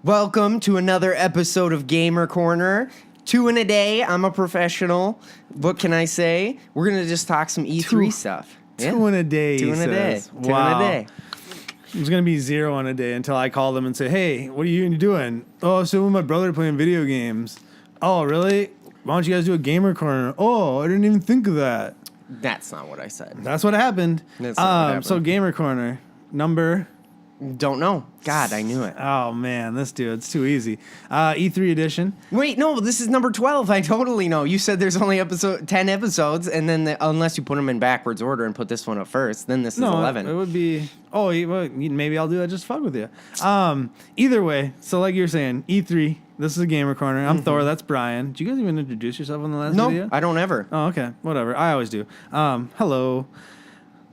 Welcome to another episode of Gamer Corner. 2 in a day. I'm a professional. What can I say? We're going to just talk some E3 stuff. Two in a day. 2 in a day. Wow. 2 in a day. It's going to be 0 in a day until I call them and say, hey, what are you doing? Oh, so with my brother playing video games. Oh, really? Why don't you guys do a Gamer Corner? Oh, I didn't even think of that. That's not what I said. That's what happened. That's not what happened. So Gamer Corner, number... Don't know. God, I knew it. Oh, man, this dude, it's too easy. E3 edition. Wait, no, this is number 12. I totally know. You said there's only 10 episodes, and then unless you put them in backwards order and put this one up first, then this is 11. It would be... Oh, maybe I'll do that just to fuck with you. Either way, so like you're saying, E3, this is a Gamer Corner. I'm Thor, that's Brian. Did you guys even introduce yourself in the last video? No, I don't ever. Oh, okay. Whatever. I always do. Hello.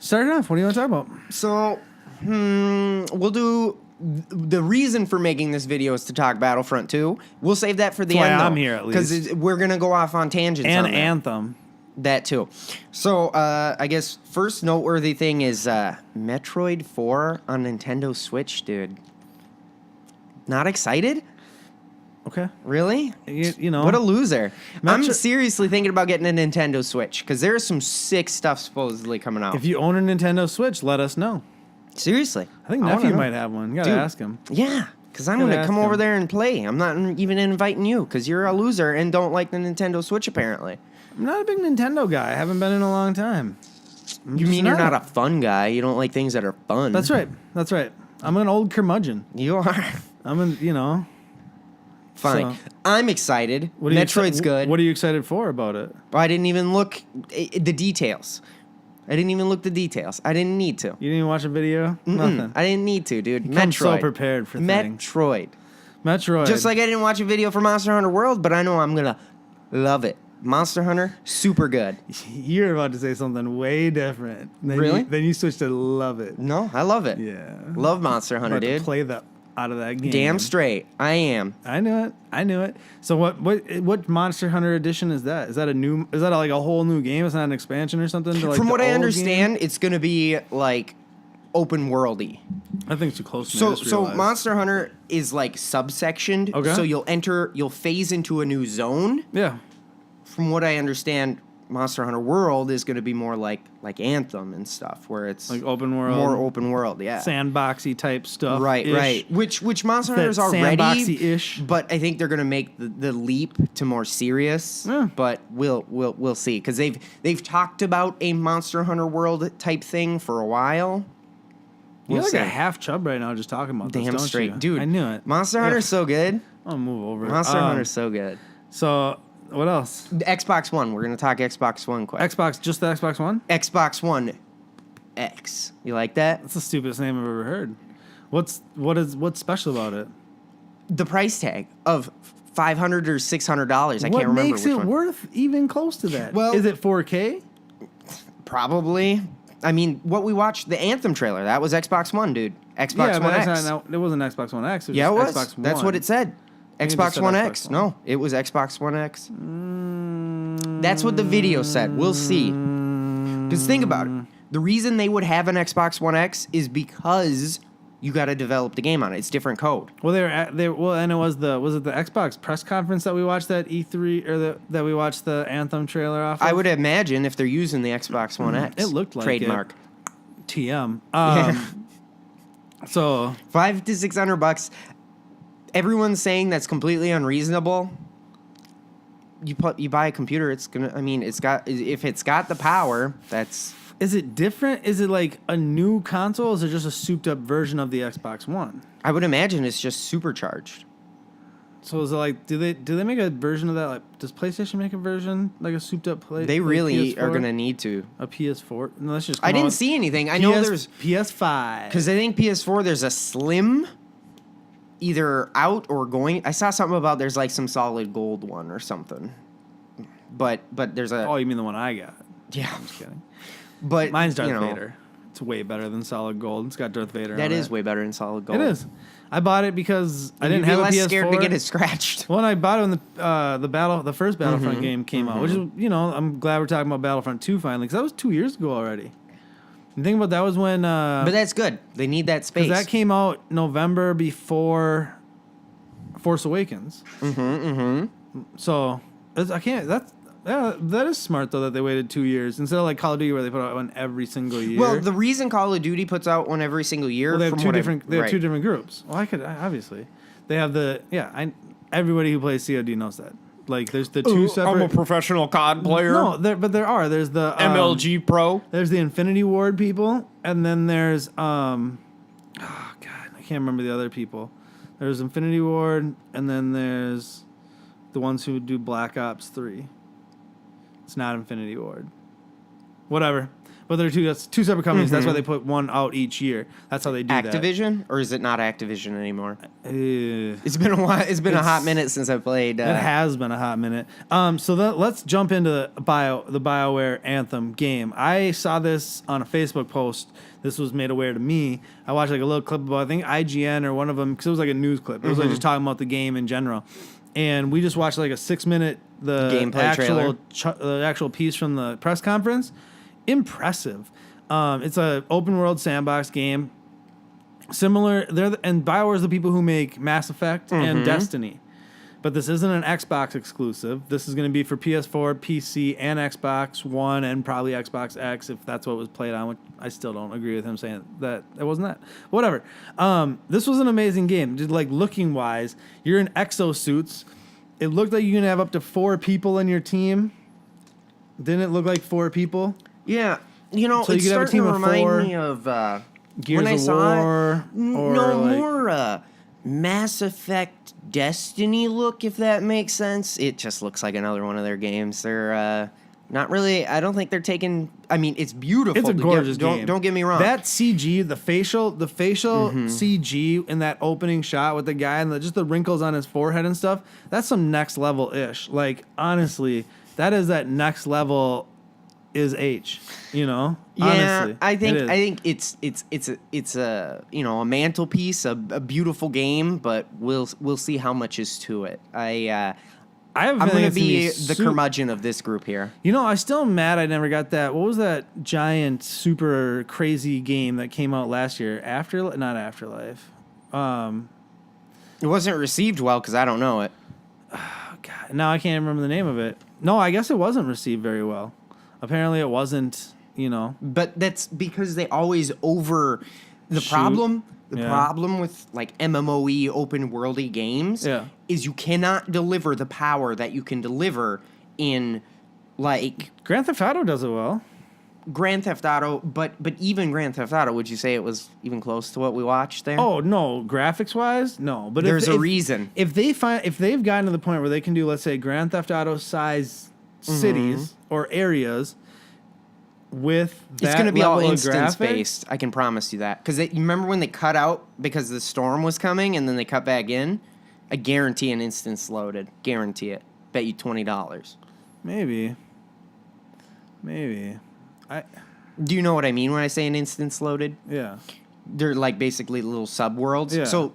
Start it off. What do you want to talk about? So... we'll do... The reason for making this video is to talk Battlefront 2. We'll save that for the That's end, why though. I'm here, at least. Because we're going to go off on tangents And on that. Anthem. That, too. So, I guess first noteworthy thing is Metroid 4 on Nintendo Switch, dude. Not excited? Okay. Really? You know. What a loser. I'm seriously thinking about getting a Nintendo Switch, because there's some sick stuff supposedly coming out. If you own a Nintendo Switch, let us know. Seriously. I think nephew might have one. You gotta ask him. Yeah, because I'm going to come over there and play. I'm not even inviting you, because you're a loser and don't like the Nintendo Switch, apparently. I'm not a big Nintendo guy. I haven't been in a long time. You mean you're not a fun guy? You don't like things that are fun? That's right. That's right. I'm an old curmudgeon. You are. Fine. So, I'm excited. Metroid's good. What are you excited for about it? I didn't even look the details. I didn't even look the details. I didn't need to. You didn't even watch a video? Nothing. I didn't need to, dude. Metroid. I'm so prepared for things. Metroid. Just like I didn't watch a video for Monster Hunter World, but I know I'm going to love it. Monster Hunter, super good. You're about to say something way different. Really? Then you switched to love it. No, I love it. Yeah. Love Monster Hunter, dude. To play that out of that game. Damn straight. I am. I knew it. So what Monster Hunter edition is that? Is that like a whole new game? It's not an expansion or something? To like From what I understand, it's going to be like open worldy. I think it's too close to me. So Monster Hunter is like subsectioned. Okay. So you'll phase into a new zone. Yeah. From what I understand, Monster Hunter World is going to be more like Anthem and stuff, where it's like open world, more open world, yeah, sandboxy type stuff, right. Which Monster Hunter's already sandboxy-ish, but I think they're going to make the leap to more serious. Yeah. But we'll see, because they've talked about a Monster Hunter World type thing for a while. You're like a half chub right now, just talking about this, Damn don't straight, you? dude. I knew it. Monster Hunter's so good. I'll move over. Monster Hunter's so good. So. What else? The Xbox One. We're going to talk Xbox One quick. Just the Xbox One? Xbox One X. You like that? That's the stupidest name I've ever heard. What's special about it? The price tag of $500 or $600. I can't remember which one. What makes it worth even close to that? Well, is it 4K? Probably. I mean, what we watched, the Anthem trailer, that was Xbox One, dude. Xbox One X. It wasn't Xbox One X. It was it was. Xbox One. That's what it said. Xbox One X. No, it was Xbox One X. That's what the video said. We'll see. Because think about it. The reason they would have an Xbox One X is because you got to develop the game on it. It's different code. Well, and it was the Xbox press conference that we watched that E3 or that we watched the Anthem trailer off of? I would imagine if they're using the Xbox One X. It looked like trademark. TM. So $500 to $600. Everyone's saying that's completely unreasonable. You buy a computer, it's gonna. I mean, if it's got the power, that's. Is it different? Is it like a new console? Or is it just a souped up version of the Xbox One? I would imagine it's just supercharged. So is it like do they make a version of that? Like, does PlayStation make a version like a souped up play? They really PS4? are gonna need to. A PS4? No, that's just. I didn't see anything. I know there's PS5 because I think PS4 there's a slim. Either out or going. I saw something about there's like some solid gold one or something. But there's a. Oh, you mean the one I got? Yeah, I'm just kidding. But mine's Darth Vader. It's way better than solid gold. It's got Darth Vader. That is way better than solid gold. It is. I bought it because I didn't have a PS4. Less scared to get it scratched. Well, I bought it when the first Battlefront game came out, which is I'm glad we're talking about Battlefront 2 finally because that was 2 years ago already. The thing about that was when... but that's good. They need that space. Because that came out November before Force Awakens. So I can't. That is smart though that they waited 2 years instead of like Call of Duty where they put out one every single year. Well, the reason Call of Duty puts out one every single year, they have two different groups. Well, obviously they have everybody who plays COD knows that. Like there's the two separate. I'm a professional COD player. No, there's the MLG Pro. There's the Infinity Ward people, and then there's oh god, I can't remember the other people. There's Infinity Ward, and then there's the ones who do Black Ops 3. It's not Infinity Ward. Whatever. But that's two separate companies. That's why they put one out each year. That's how they do Activision? that. Or is it not Activision anymore? It's been a while. It's been a hot minute since I played. It has been a hot minute. So let's jump into the Bioware Anthem game. I saw this on a Facebook post. This was made aware to me. I watched like a little clip about, I think, IGN or one of them, because it was like a news clip. It was like just talking about the game in general. And we just watched like a 6-minute the actual piece from the press conference. Impressive. It's a open world sandbox game. Similar, and BioWare is the people who make Mass Effect and Destiny. But this isn't an Xbox exclusive. This is going to be for PS4, PC, and Xbox One, and probably Xbox X if that's what was played on. Which I still don't agree with him saying that it wasn't that. Whatever. This was an amazing game. Just like looking wise, you're in exosuits. It looked like you can have up to 4 people in your team. Didn't it look like 4 people? Yeah, so you it's could have a starting team to of remind 4. me of Gears when I of saw War, it. More Mass Effect Destiny look, if that makes sense. It just looks like another one of their games. They're not really. I don't think they're taking. I mean, it's beautiful. It's a gorgeous game. Don't get me wrong. That CG, the facial CG in that opening shot with the guy and just the wrinkles on his forehead and stuff. That's some next level ish. Like honestly, that is that next level. Is H, Yeah, honestly, I think it's a a mantelpiece, a beautiful game, but we'll see how much is to it. I'm going to be the curmudgeon of this group here. I still am mad I never got that. What was that giant, super crazy game that came out last year? Not Afterlife. It wasn't received well because I don't know it. Oh, God, now I can't remember the name of it. No, I guess it wasn't received very well. Apparently it wasn't, But that's because they always the problem with like MMOE open worldy games is you cannot deliver the power that you can deliver in like Grand Theft Auto does it well. Grand Theft Auto, but even Grand Theft Auto, would you say it was even close to what we watched there? Oh no, graphics wise, no. But there's a reason. If they've gotten to the point where they can do, let's say, Grand Theft Auto size cities or areas with that it's going to be all level instance based. I can promise you that. Because you remember when they cut out because the storm was coming and then they cut back in? I guarantee an instance loaded. Guarantee it. Bet you $20. Maybe. Do you know what I mean when I say an instance loaded? Yeah. They're like basically little subworlds. Yeah. So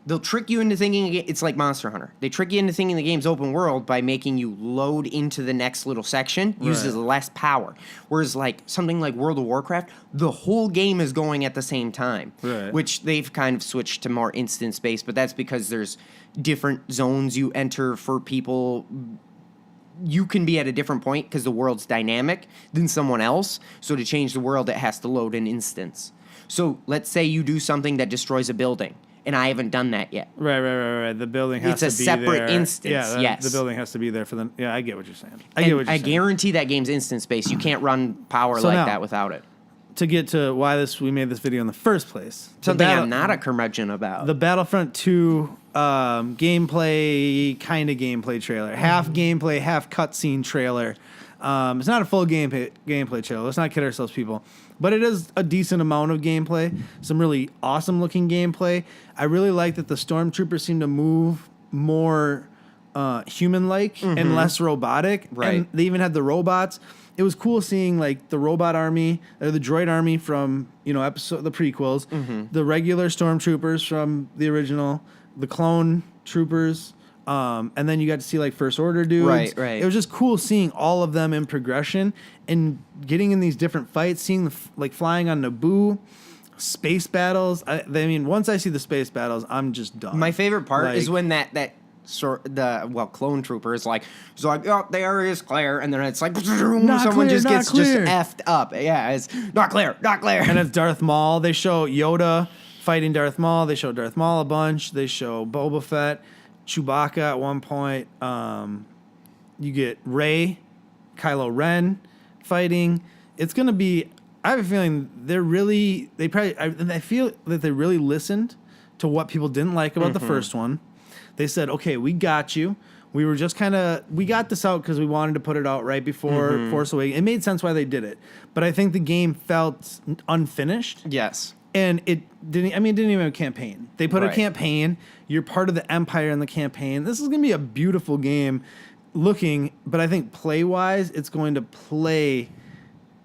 they'll trick you into thinking it's like Monster Hunter. They trick you into thinking the game's open world by making you load into the next little section, uses less power. Whereas like something like World of Warcraft, the whole game is going at the same time, which they've kind of switched to more instance-based, but that's because there's different zones you enter for people. You can be at a different point because the world's dynamic than someone else. So to change the world, it has to load an instance. So let's say you do something that destroys a building. And I haven't done that yet. Right. The building has to be there. It's a separate instance, yes. The building has to be there for them. Yeah, I get what you're saying. I guarantee that game's instance-based. You can't run power that without it. To get to why we made this video in the first place. Something I'm not a curmudgeon about. The Battlefront 2 gameplay trailer. Half gameplay, half cutscene trailer. It's not a full gameplay trailer. Let's not kid ourselves, people. But it is a decent amount of gameplay. Some really awesome looking gameplay. I really like that the stormtroopers seem to move more human-like and less robotic. Right. And they even had the robots. It was cool seeing like the robot army or the droid army from the prequels, the regular stormtroopers from the original, the clone troopers. And then you got to see like First Order dudes. Right. It was just cool seeing all of them in progression and getting in these different fights, seeing like flying on Naboo. Space battles. I mean, once I see the space battles, I'm just done. My favorite part Like- is when that clone trooper is like, oh, there is Claire, and then it's like, someone clear, just not gets clear. just effed up. Yeah, it's not Claire. And it's Darth Maul. They show Yoda fighting Darth Maul. They show Darth Maul a bunch. They show Boba Fett, Chewbacca at one point. You get Rey, Kylo Ren fighting. It's gonna be. I have a feeling I feel that they really listened to what people didn't like about the first one. They said, okay, we got you. We were just we got this out because we wanted to put it out right before Force Awakens. It made sense why they did it. But I think the game felt unfinished. Yes. And it didn't even have a campaign. They put a Right. campaign. You're part of the Empire in the campaign. This is going to be a beautiful game looking, but I think play-wise, it's going to play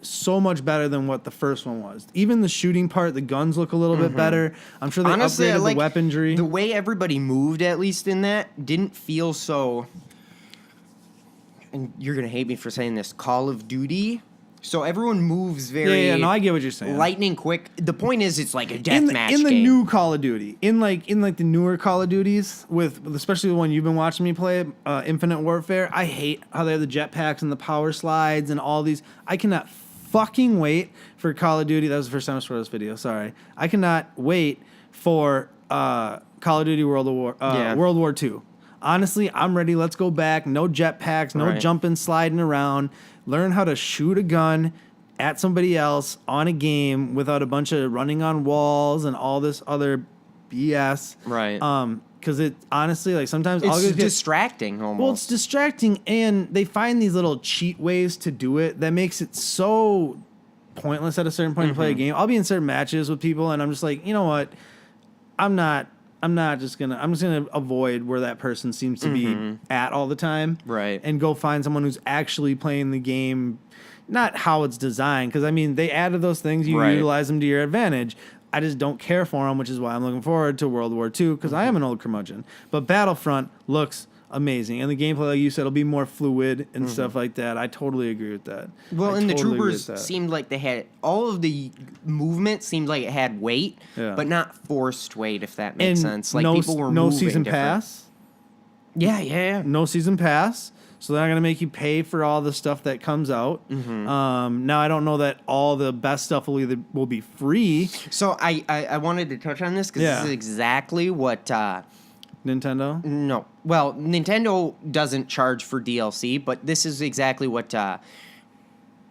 so much better than what the first one was. Even the shooting part, the guns look a little bit better. I'm sure they Honestly, upgraded like the weaponry. the way everybody moved, at least in that, didn't feel so. And you're gonna hate me for saying this, Call of Duty. So everyone moves very. No, I get what you're saying. Lightning quick. The point is, it's like a deathmatch in the game. new Call of Duty, in the newer Call of Duties, with especially the one you've been watching me play, Infinite Warfare. I hate how they have the jetpacks and the power slides and all these. I cannot fucking wait for Call of Duty. That was the first time I saw this video. Sorry, I cannot wait for Call of Duty World War II. Honestly, I'm ready. Let's go back. No jetpacks, no Right. jumping, sliding around. Learn how to shoot a gun at somebody else on a game without a bunch of running on walls and all this other BS. Right. Because it honestly, like sometimes I'll It's just get distracting almost. well, it's distracting, and they find these little cheat ways to do it that makes it so pointless at a certain point to play a game. I'll be in certain matches with people, and I'm just like, you know what? I'm just gonna avoid where that person seems to be at all the time, Right. And go find someone who's actually playing the game, not how it's designed. Because I mean, they added those things, you Right. utilize them to your advantage. I just don't care for them, which is why I'm looking forward to World War II, because I am an old curmudgeon. But Battlefront looks amazing, and the gameplay, like you said, will be more fluid and stuff like that. I totally agree with that. Well, I and the totally agree troopers with that. seemed like they had all of the movement seemed like it had weight, Yeah. but not forced weight. If that makes And sense, like no, people were no moving season different. pass. Yeah. No season pass. So they're not going to make you pay for all the stuff that comes out. Now, I don't know that all the best stuff will be free. So I wanted to touch on this because Yeah. this is exactly what. Nintendo? No, well, Nintendo doesn't charge for DLC, but this is exactly what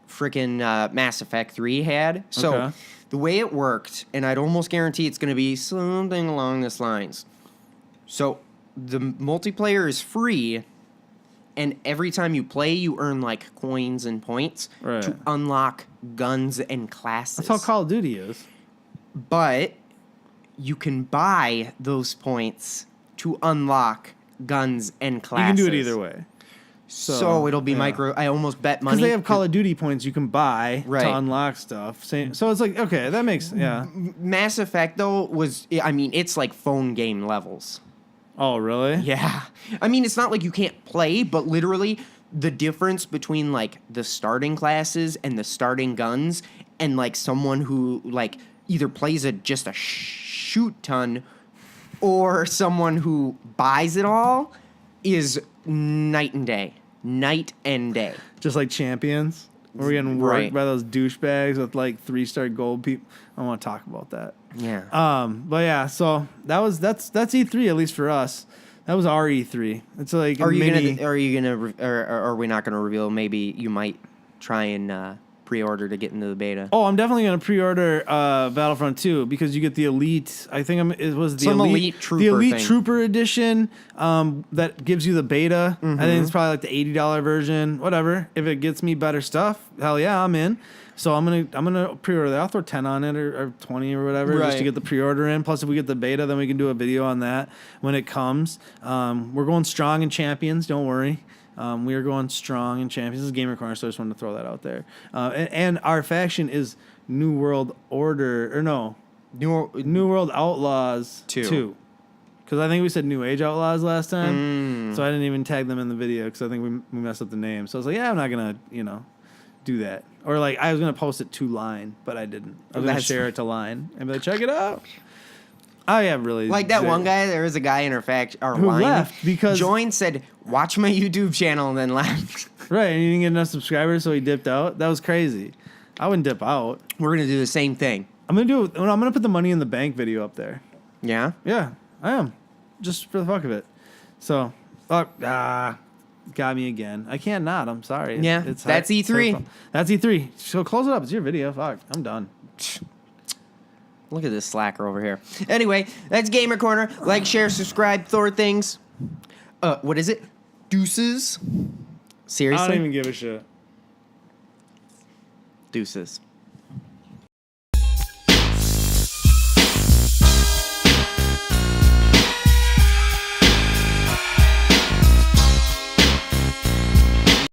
freaking Mass Effect 3 had. So Okay. the way it worked, and I'd almost guarantee it's going to be something along this lines. So the multiplayer is free, and every time you play, you earn like coins and points Right. to unlock guns and classes. That's how Call of Duty is. But you can buy those points to unlock guns and classes. You can do it either way. So it'll be yeah. micro. I almost bet money. Because they have Call of Duty points you can buy Right. to unlock stuff. So it's like, okay, that makes, yeah. Mass Effect, though, it's like phone game levels. Oh, really? Yeah. I mean, it's not like you can't play, but literally the difference between like the starting classes and the starting guns and like someone who like either plays just a shoot ton or someone who buys it all is night and day. Night and day. Just like Champions. We're getting worked Right. by those douchebags with like 3-star gold people. I don't want to talk about that. Yeah. But yeah, so that's E3 at least for us. That was our E3. It's like a Are you mini. or are we not gonna reveal? Maybe you might try and pre-order to get into the beta. Oh, I'm definitely gonna pre-order Battlefront 2 because you get the elite. I think it was the Some elite Elite Trooper the elite thing. trooper edition that gives you the beta. I Mm-hmm. think it's probably like the $80 version. Whatever. If it gets me better stuff, hell yeah, I'm in. So I'm gonna pre-order that. I'll throw 10 on it or 20 or whatever just to Right. get the pre-order in. Plus, if we get the beta, then we can do a video on that when it comes. We're going strong in Champions. Don't worry. We are going strong in Champions. This is Gamer Corner, so I just wanted to throw that out there. And our faction is New World Order, or no, New World Outlaws 2. Because I think we said New Age Outlaws last time. So I didn't even tag them in the video because I think we messed up the name. So I was like, yeah, I'm not going to, do that. Or like I was gonna post it to Line, but I didn't. I was gonna share it to Line and be like, check it out. I have really Like that one guy. There was a guy in our who line left because joined, said, "Watch my YouTube channel," and then left. right, and he didn't get enough subscribers, so he dipped out. That was crazy. I wouldn't dip out. We're gonna do the same thing. I'm gonna put the money in the bank video up there. Yeah. Yeah, I am, just for the fuck of it. So, got me again. I can't not. I'm sorry. Yeah, that's E3. That's E3. So close it up. It's your video. Fuck, I'm done. Look at this slacker over here. Anyway, that's Gamer Corner. Like, share, subscribe, Thor things. What is it? Deuces. Seriously? I don't even give a shit. Deuces.